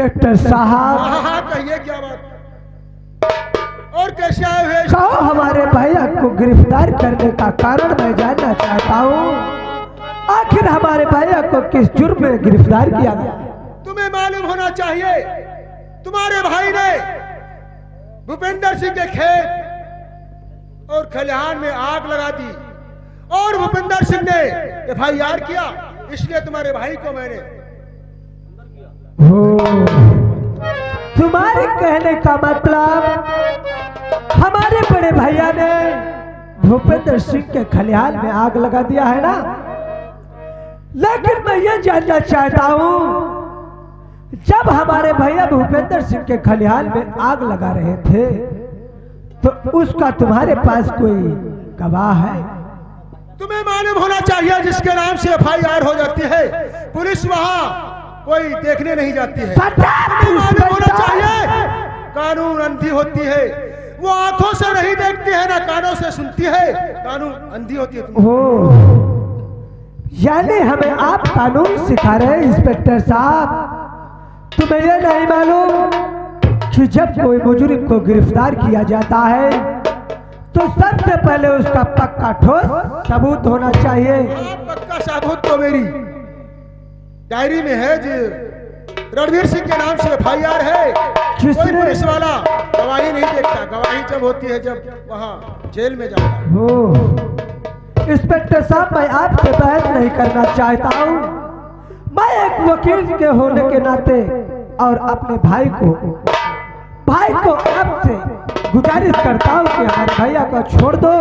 Inspector साहब। हाँ कहिए क्या बात और कैसे आए हुए? कहो हमारे भैया को गिरफ्तार करने का कारण मैं जानना चाहता हूँ। आखिर हमारे भैया को किस जुर्म में गिरफ्तार किया गया? तुम्हें मालूम होना चाहिए तुम्हारे भाई ने भूपेंद्र सिंह के खेत और खलिहान में आग लगा दी और भूपेंद्र सिंह ने FIR किया, इसलिए तुम्हारे भाई को मैंने। तुम्हारे कहने का मतलब हमारे बड़े भैया ने भूपेंद्र सिंह के खलिहान में आग लगा दिया है ना? लेकिन मैं ये जानना चाहता हूँ, जब हमारे भैया भूपेंद्र सिंह के खलिहान में आग लगा रहे थे तो उसका तुम्हारे पास कोई गवाह है? तुम्हें मालूम होना चाहिए जिसके नाम से FIR हो जाती है पुलिस वहां कोई देखने नहीं जाती है। तुम्हें मालूम होना चाहिए कानून अंधी होती है, वो आंखों से नहीं देखती है ना कानों से सुनती है, कानून अंधी होती है। यानी हमें आप कानून सिखा रहे हैं इंस्पेक्टर साहब। तुम्हें यह नहीं मालूम कि जब कोई मुजरिम को गिरफ्तार किया जाता है तो सबसे पहले उसका पक्का ठोस सबूत होना चाहिए। पक्का सबूत तो मेरी डायरी में है जो रणवीर सिंह के नाम से FIR है। कोई पुलिस वाला गवाही नहीं देखता, गवाही जब होती है जब वहाँ जेल में जाता है। इंस्पेक्टर साहब मैं आपसे बहस नहीं करना चाहता हूँ। मैं एक वकील के होने के नाते और अपने भाई को आपसे गुजारिश करता हूँ कि हमारे भैया को छोड़ दो।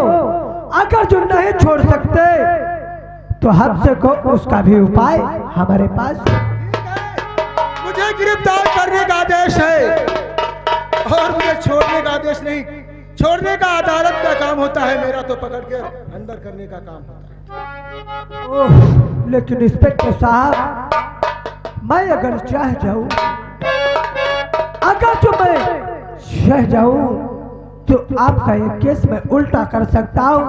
अगर जो नहीं छोड़ सकते तो हमसे को उसका भी उपाय हमारे पास। मुझे गिरफ्तार करने का आदेश है और मुझे छोड़ने का आदेश नहीं। छोड़ने का अदालत का काम होता है, मेरा तो पकड़ के अंदर करने का काम होता है। लेकिन इंस्पेक्टर साहब मैं अगर चाह जाऊं, अगर जो मैं चाह जाऊं तो आपका ये केस मैं उल्टा कर सकता हूं,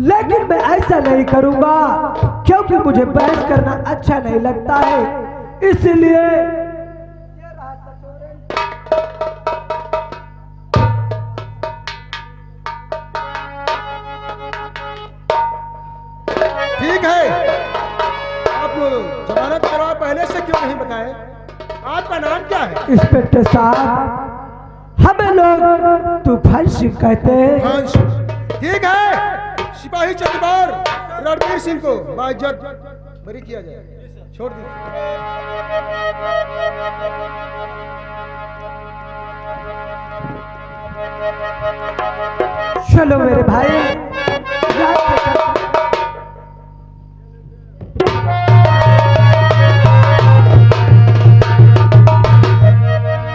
लेकिन मैं ऐसा नहीं करूंगा क्योंकि मुझे बहस करना अच्छा नहीं लगता है। इसलिए ठीक है, आप जमानत करवा पहले से क्यों नहीं बताए? आपका नाम क्या है? इंस्पेक्टर साहब हमें लोग तूफान सिंह कहते हैं। ठीक है, सिपाही चंद्रबार रणवीर सिंह को बाइज्जत बरी किया जाए, छोड़ दीजिए। चलो मेरे भाई,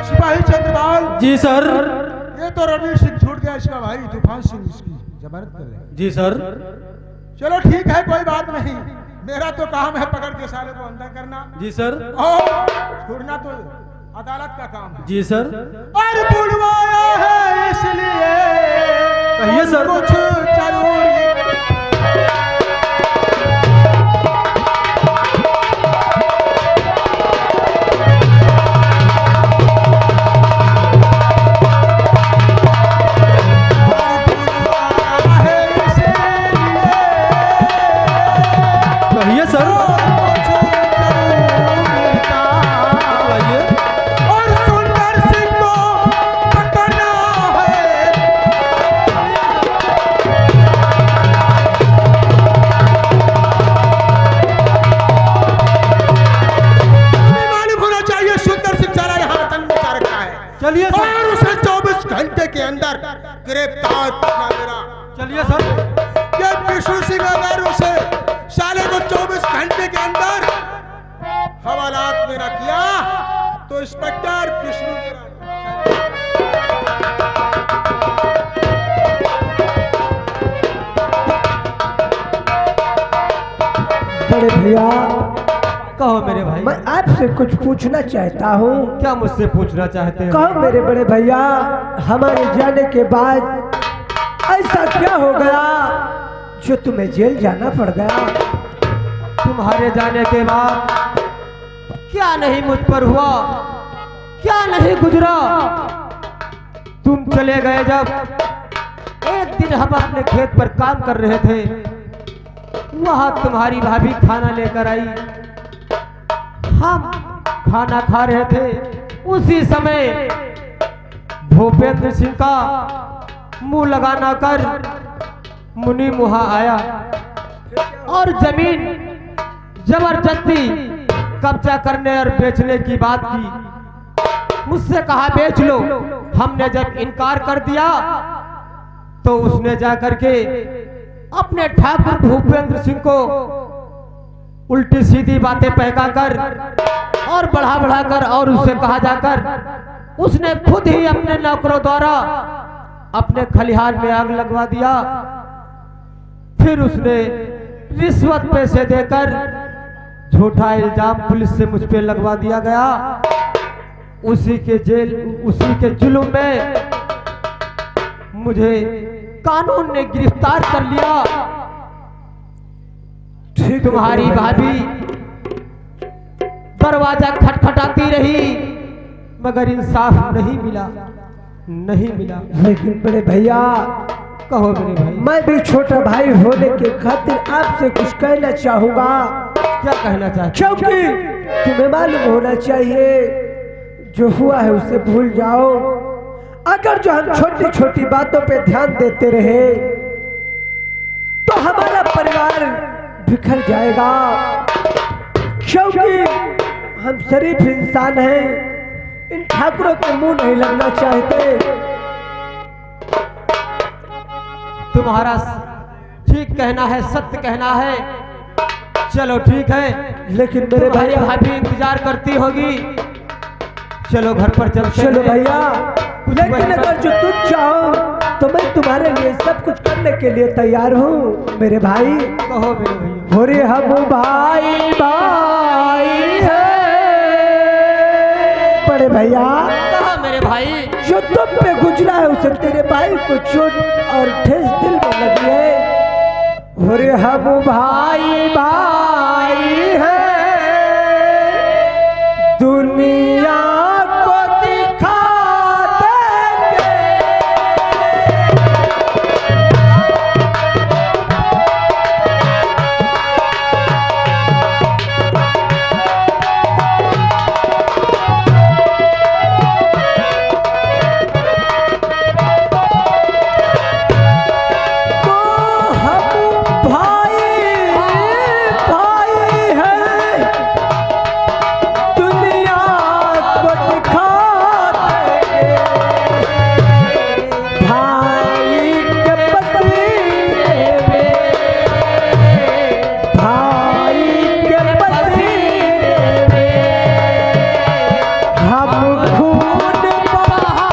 सिपाही चंद्रपाल जी सर। ये तो रणवीर सिंह छूट गया, इसका भाई तूफान सिंह इसकी जमानत कर रहे। जी सर। चलो ठीक है, कोई बात नहीं, मेरा तो काम है पकड़ के साले को अंदर करना। जी सर। और छोड़ना तो अदालत का काम है। जी सर। और बुलवाया है इसलिए कहिए सर। कुछ जरूरी गिरफ्तार करना मेरा। चलिए सर। ये विष्णु सिंह अगर उसे साले को 24 घंटे के अंदर हवालात में न किया तो इंस्पेक्टर विष्णु बड़े भैया। कहो मेरे भाई। मैं आपसे कुछ पूछना चाहता हूँ। क्या मुझसे पूछना चाहते हैं? कहो मेरे बड़े भैया, हमारे जाने के बाद ऐसा क्या हो गया जो तुम्हें जेल जाना पड़ गया? तुम्हारे जाने के बाद क्या नहीं मुझ पर हुआ क्या नहीं गुजरा। तुम चले गए जब एक दिन हम अपने खेत पर काम कर रहे थे, वहां तुम्हारी भाभी खाना लेकर आई। हम खाना खा रहे थे, उसी समय भूपेंद्र सिंह का मुंह लगाना कर मुनि मुहा आया और जमीन जबरदस्ती कब्जा करने और बेचने की बात की। मुझसे कहा बेच लो। हमने जब इनकार कर दिया तो उसने जाकर के अपने ठाकुर भूपेंद्र सिंह को उल्टी सीधी बातें बहका कर और बढ़ा बढ़ा कर और उससे कहा जाकर उसने खुद ही अपने नौकरों द्वारा अपने खलिहान में आग लगवा दिया। फिर उसने रिश्वत पैसे देकर झूठा इल्जाम पुलिस से मुझ पे लगवा दिया गया। उसी के जुल्म में मुझे कानून ने गिरफ्तार कर लिया। तुम्हारी भाभी दरवाजा खटखटाती रही मगर इंसाफ नहीं मिला, नहीं मिला। लेकिन बड़े भैया, कहो मेरे भाई। मैं भी छोटा भाई होने के खातिर आपसे कुछ कहना चाहूंगा। क्या कहना चाहते? क्योंकि तुम्हें मालूम होना चाहिए जो हुआ है उसे भूल जाओ। अगर जो हम छोटी छोटी बातों पे ध्यान देते रहे तो हमारा परिवार बिखर जाएगा। क्योंकि हम शरीफ इंसान हैं, इन ठाकुरों के मुंह नहीं लगना चाहते। तुम्हारा ठीक कहना है, सत्य कहना है। चलो ठीक है, लेकिन मेरे तुम्हारी भैया, भाभी इंतजार करती होगी। चलो घर पर चलते चलो हैं। भैया। लेकिन अगर जो तुम चाहो तो मैं तुम्हारे लिए सब कुछ करने के लिए तैयार हूँ मेरे भाई। कहो मेरे भैया। हो रे हम भाई भाई है बड़े भैया। कहा मेरे भाई। जो तुम पे गुजरा है उसे तेरे भाई को चोट और ठेस दिल में लगी है। हो रे हम भाई भाई है, दुनिया को दिखा देंगे। तो हम भाई भाई हैं, दुनिया को दिखा देंगे। भाई के पसीने में, भाई के पसीने में हम खून बहा।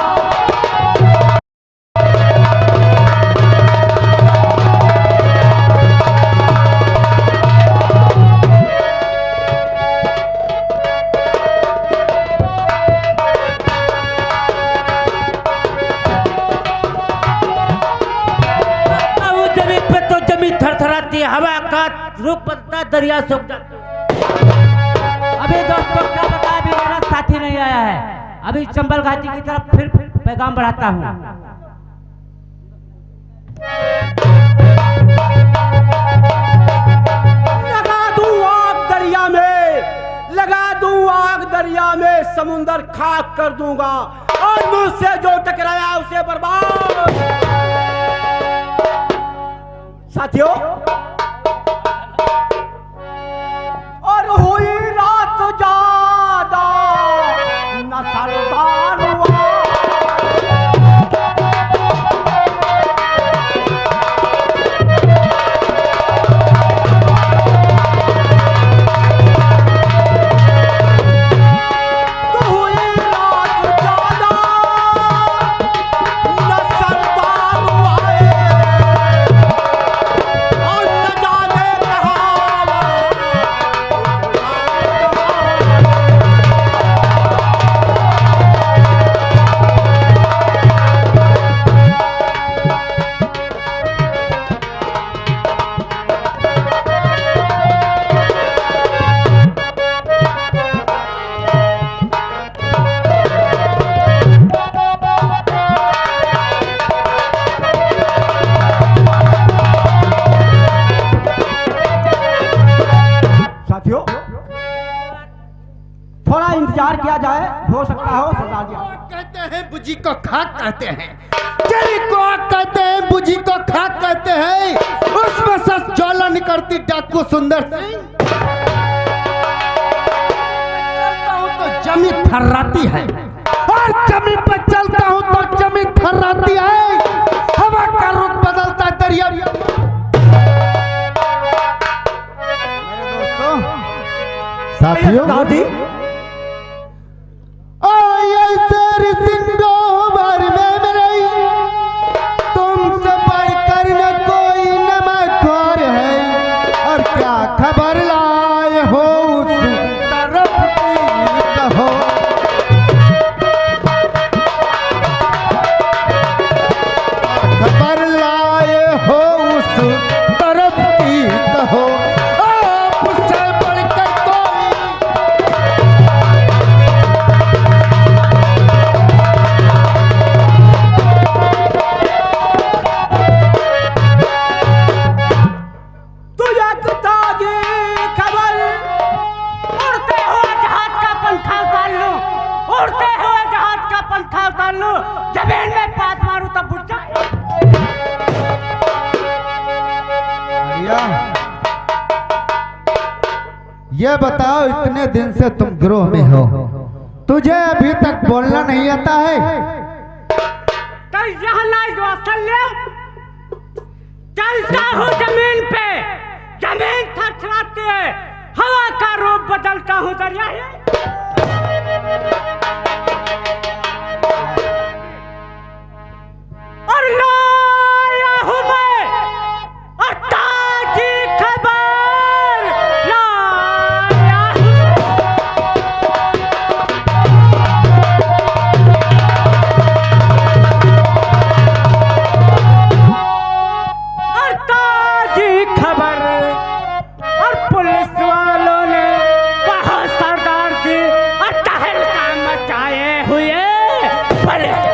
उस जमीन पे तो जमीन थरथराती है, हवा का रुख बदलता, दरिया सूख जाता। अभी दोस्तों क्या बता, अभी मेरा साथी नहीं आया है। अभी चंबल घाटी की तरफ फिर पैगाम बढ़ाता हूँ। लगा दूं आग दरिया में, लगा दूं आग दरिया में, समुंदर खाक कर दूंगा और मुझसे जो टकराया उसे बर्बाद। साथियों, और हुई रात ज्यादा न सरदार हुआ। तो हुई रात ज्यादा न सरदार हुआ और न जाने कहाँ इंतजार किया जाए, हो सकता हो सरदार जी। कहते हैं बुझी को खाक कहते हैं, तेरी को कहते हैं, बुझी को खाक कहते हैं, उसमें सच ज्वाला निकलती डाकू सुंदर सिंह। चलता हूं तो जमीन थर्राती है, और जमीन पर चलता हूं तो जमीन थर्राती है, हवा का रुख बदलता है दरिया। मेरे दोस्तों साथियों, दादी तुमसे बढ़कर न कोई नमखोर है, और क्या खबर लाए हो उस तरफ की कहो। खबर लाए हो उस तरफ की कहो, आप उससे बढ़कर कोई। जमीन में पात मारू तब बुझ जाए। ये बताओ, इतने दिन से तुम गिरोह में हो, तुझे अभी तक बोलना नहीं आता है? तो यहाँ ना जो असल ले, चलता हूँ जमीन पे, जमीन थरथराती है, हवा का रूप बदलता हूँ दरिया है। और लाया हूँ मैं ताजी खबर, लाया हूँ। और ताजी खबर, और पुलिस वालों ने बहुत सरदार जी और तहलका मचाए हुए पुलिस।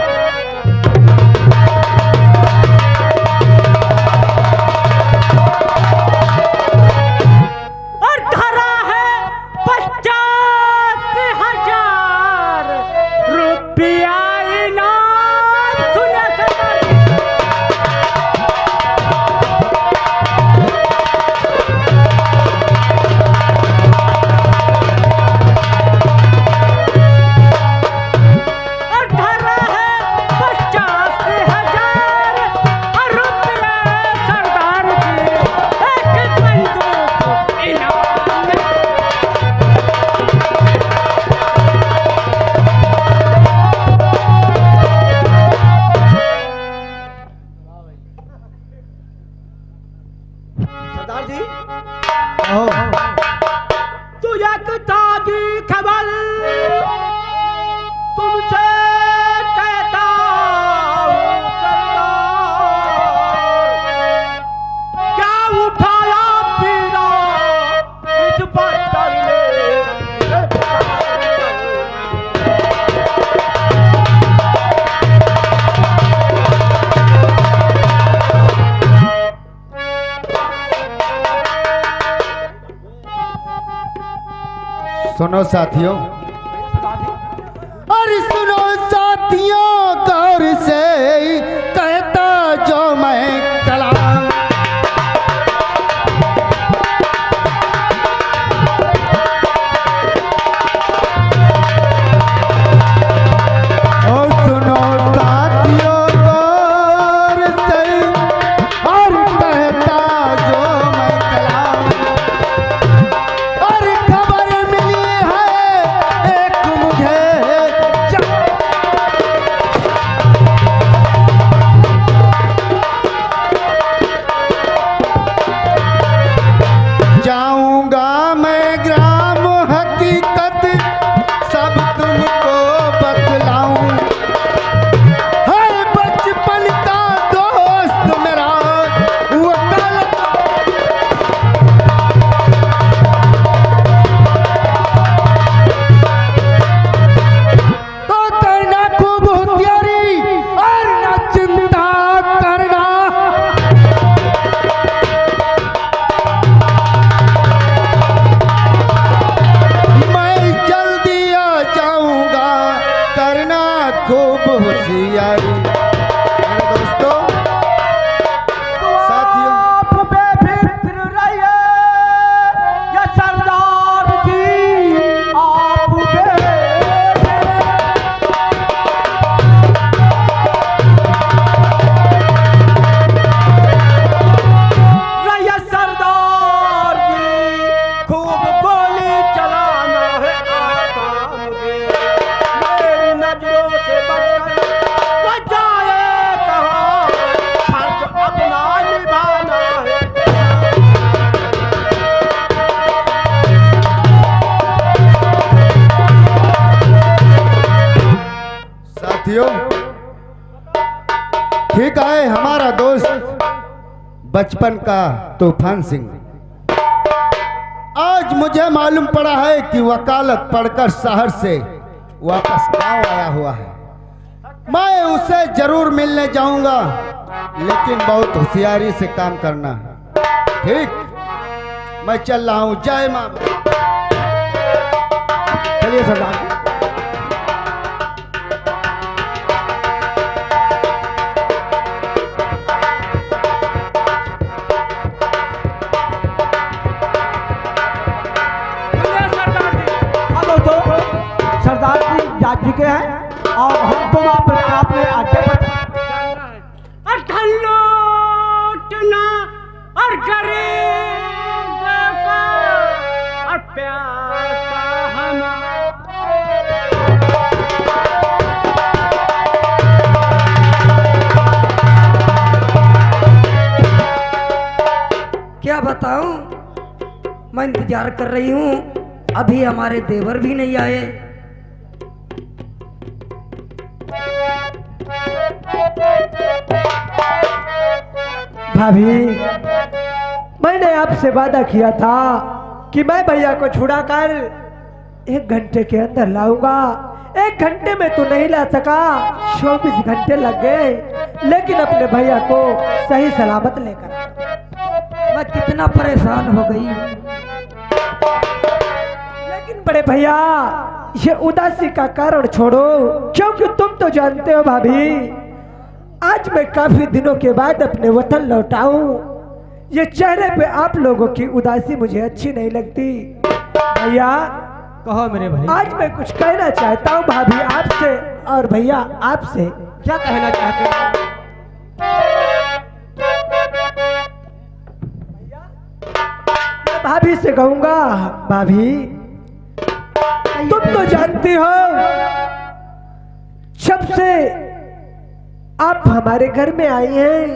सरदार जी, तुझे ताजी खबर तुमसे कहता हूँ सरदार, क्या उठाया पीरा इस बंदर ने। सुनो साथियों, अरे सुनो साथियों, गौर से कहता जो मैं कलाम। और सुनो साथियों, गौर से और कहता जो मैं कलाम। और खबर मिली है एक मुझे, खूब होशियारी। मेरे दोस्तों, साथियों, आप बेफिक्र रहिए या सरदार जी, आप रहिए सरदार जी, खूब गोली चलाना है आता मुझे, मेरी नजरों से बचकर बचाए कहाँ, फर्ज अपना निभाना है। साथियों, ठीक है, हमारा दोस्त बचपन का तूफान सिंह आज मुझे मालूम पड़ा है कि वकालत पढ़कर शहर से वापस गांव आया हुआ है। मैं उसे जरूर मिलने जाऊंगा, लेकिन बहुत होशियारी से काम करना है। ठीक, मैं चल रहा हूं। जय मां। चलिए सरदार जी। हेलो तो सरदार जी जा चुके हैं और हम तुम आपने आगे और लूटना और गरीब का और प्यासा क्या बताऊं, मैं इंतजार कर रही हूं, अभी हमारे देवर भी नहीं आए। भाभी, मैंने आपसे वादा किया था कि मैं भैया को छुड़ाकर 1 घंटे के अंदर लाऊंगा। 1 घंटे में तो नहीं ला सका, 24 घंटे लग गए, लेकिन अपने भैया को सही सलामत लेकर मैं कितना परेशान हो गई। लेकिन बड़े भैया, ये उदासी का कारण छोड़ो, क्योंकि तुम तो जानते हो भाभी, आज मैं काफी दिनों के बाद अपने वतन लौटा हूं। ये चेहरे पे आप लोगों की उदासी मुझे अच्छी नहीं लगती। भैया, कहो मेरे भाई। आज मैं कुछ कहना चाहता हूँ भाभी आपसे और भैया आपसे। क्या कहना चाहते हो? मैं भाभी से कहूंगा, भाभी तुम तो जानती हो, जब से आप हमारे घर में आई हैं,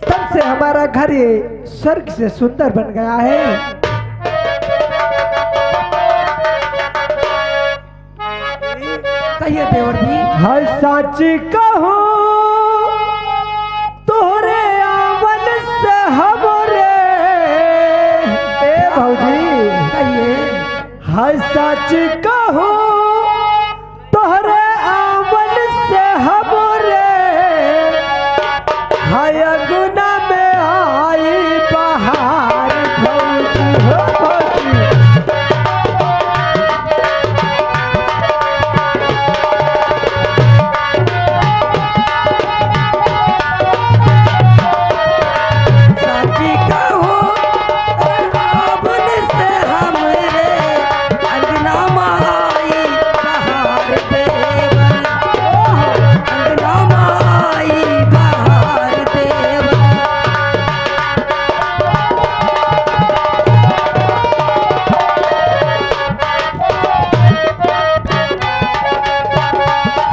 तब से हमारा घर ये स्वर्ग से सुंदर बन गया है। कहिए देवर जी। हर साची कहूँ तोरे आवन से हमरे, ए भौजी कहिए। हर साची कहूँ तोरे आवन से हमरे, हाय गुना में आई बहार भौजी हो भौजी। साची कहूँ रावण से हमरे, अंगना माई बहार देवर, अंगना माई बहार देवर।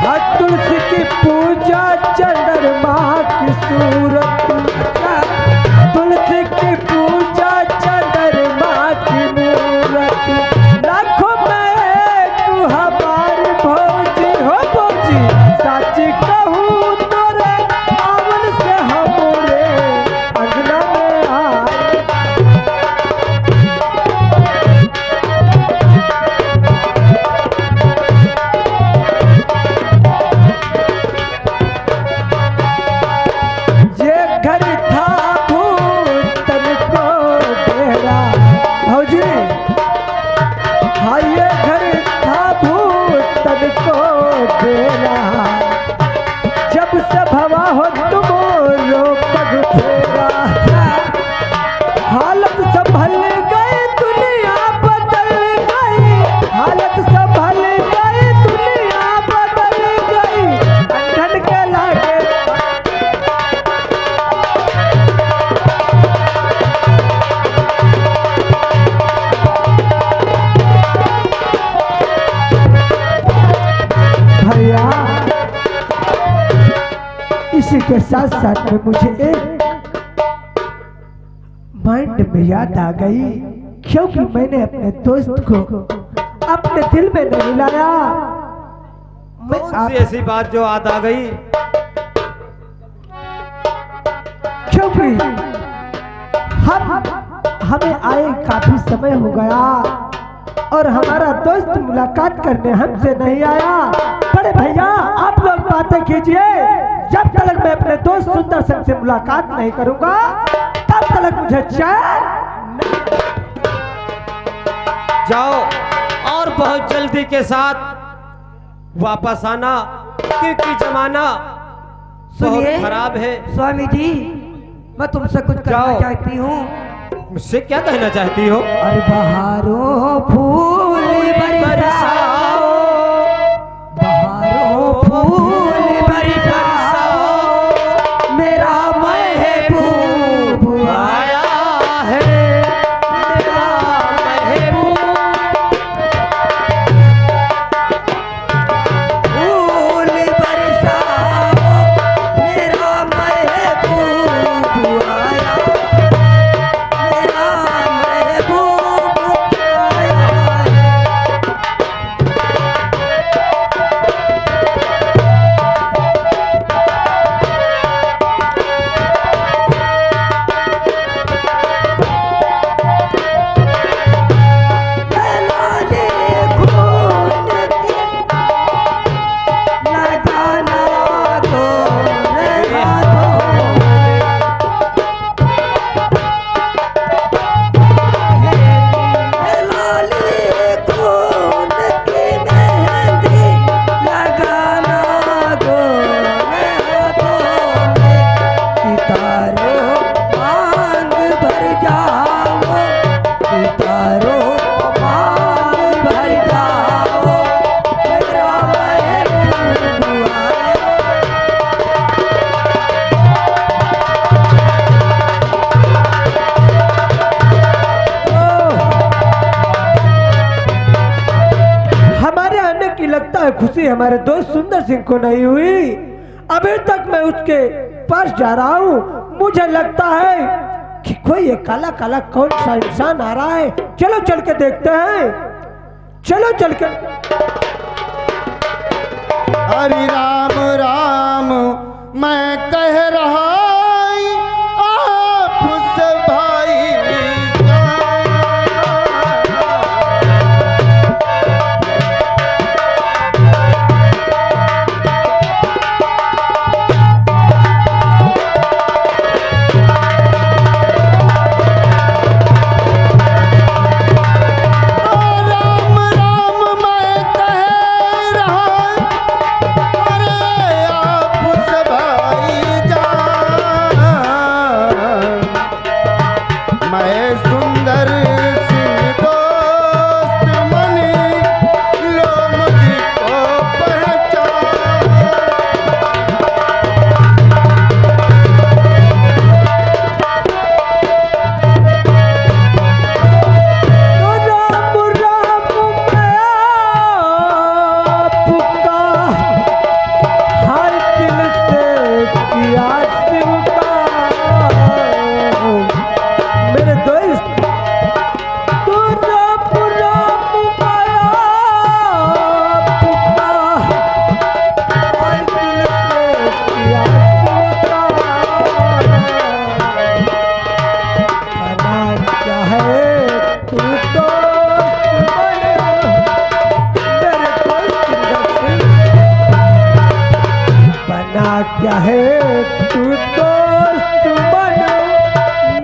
हर तुलसी की पूजा चंद्रमा की सूरत, तुलसी की पूजा चंद्रमा की मूरत, लाखों में एक हमारी भौजी हो भौजी। साची कहूँ तोरे आवन से हमरे, अंगना में आए। ये घर था भूतन को डेरा, भौजी हाँ, ये घर था भूतन को डेरा, हवा हो तुम पग फेरा, हालत संभल गई दुनिया बदल गई, हालत संभल गई दुनिया बदल गई, अंधन के लागे भैया। इसी के साथ साथ में मुझे एक माइंड में याद आ गई, क्योंकि मैंने अपने दोस्त को अपने दिल में नहीं लाया। कौन सी ऐसी बात जो याद आ गई? क्योंकि हमें आए काफी समय हो गया और हमारा दोस्त मुलाकात करने हमसे नहीं आया। बड़े भैया आप लोग बातें कीजिए, जब तक मैं अपने दोस्त सुंदर सिंह से मुलाकात नहीं करूंगा तब तक मुझे चैन। जाओ और बहुत जल्दी के साथ वापस आना, क्योंकि जमाना सुनिए बहुत खराब है। स्वामी जी, मैं तुमसे कुछ कहना जाओ। चाहती हूँ। मुझसे क्या कहना चाहती हो? अरे बहारों फूल बरसाओ, बहारों फूल बरसाओ, मेरा महबूब आया है, मेरा महबूब। फूल बरसाओ, मेरा महबूब आया, मेरा महबूब आया है। खुशी हमारे दोस्त सुंदर सिंह को नहीं हुई। अभी तक मैं उसके पास जा रहा हूँ, मुझे लगता है कि कोई ये काला काला कौन सा इंसान आ रहा है। चलो चल के देखते हैं, चलो चल के। हरि राम राम मैं कह रहा आप से भाई क्या है तू दोस्त बन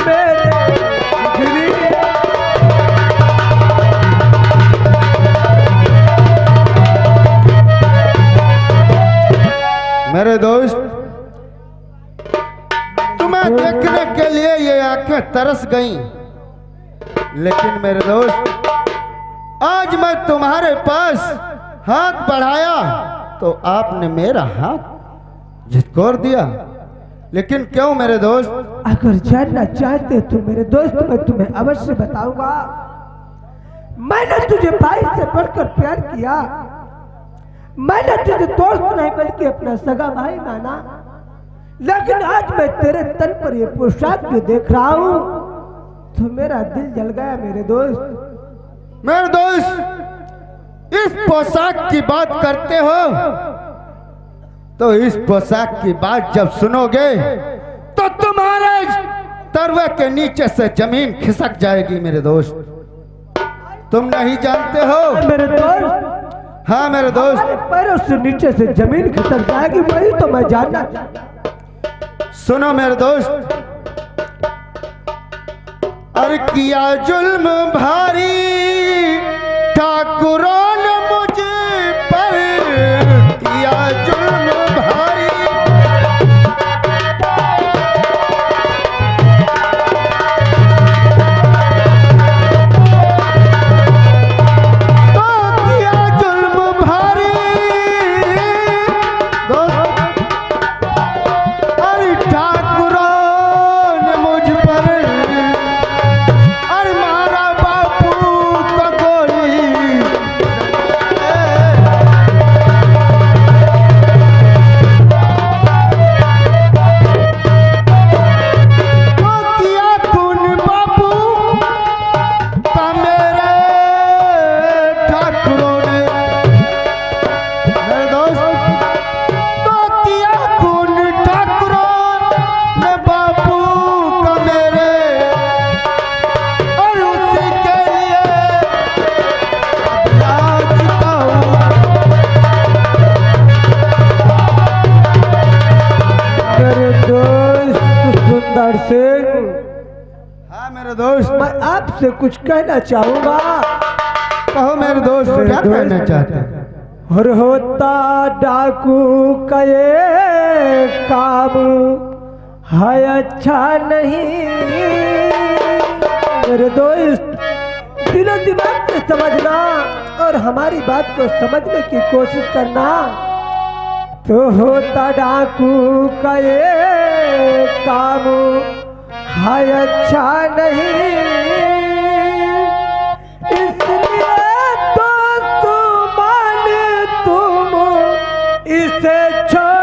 मेरे जिगरी। मेरे दोस्त देखने के लिए ये आंखें तरस गईं। लेकिन मेरे दोस्त, आज मैं तुम्हारे पास हाथ बढ़ाया तो आपने मेरा हाथ झटकोर दिया। लेकिन क्यों मेरे दोस्त? अगर जानना चाहते तो मेरे दोस्त मैं तुम्हें अवश्य बताऊंगा। मैंने तुझे भाई से बढ़कर प्यार किया। मैंने तुझे दोस्त नहीं बल्कि अपना सगा भाई माना। लेकिन आज मैं तेरे तन पर ये पोशाक जो देख रहा हूँ तो मेरा दिल जल गया मेरे दोस्त। मेरे दोस्त, इस पोशाक की बात करते हो तो इस पोशाक की बात जब सुनोगे तो तुम्हारे तरवे के नीचे से जमीन खिसक जाएगी मेरे दोस्त। तुम नहीं जानते हो मेरे दोस्त। हाँ मेरे दोस्त, पैरों से नीचे से जमीन खिसक जाएगी, वही तो मैं जानना चाहता। सुनो मेरे दोस्त, अरे किया जुल्म भारी ठाकुरों ने मुझ पर, किया जुल्म भारी। तो किया जुल्म भारी अरे ठाकुरों ने मुझ पर, अरे मारा बापू का गोली। तो किया खून बापू का मेरे ठाकुरों ने। मेरे दोस्त, तो किया खून ठाकुरों ने बापू का मेरे, और उसी के लिए लाजता हूँ। मेरे दोस्त सुंदर सिंह, हाँ मेरे दोस्त, मैं आपसे कुछ कहना चाहूंगा। कहो मेरे दोस्त, क्या कहना चाहते हैं? और होता डाकू का ये काम है अच्छा नहीं। मेरे दोस्त, दिलो दिमाग से समझना और हमारी बात को समझने की कोशिश करना। तो होता डाकू का ये काम है अच्छा नहीं, इसलिए तो तुम इसे छोड़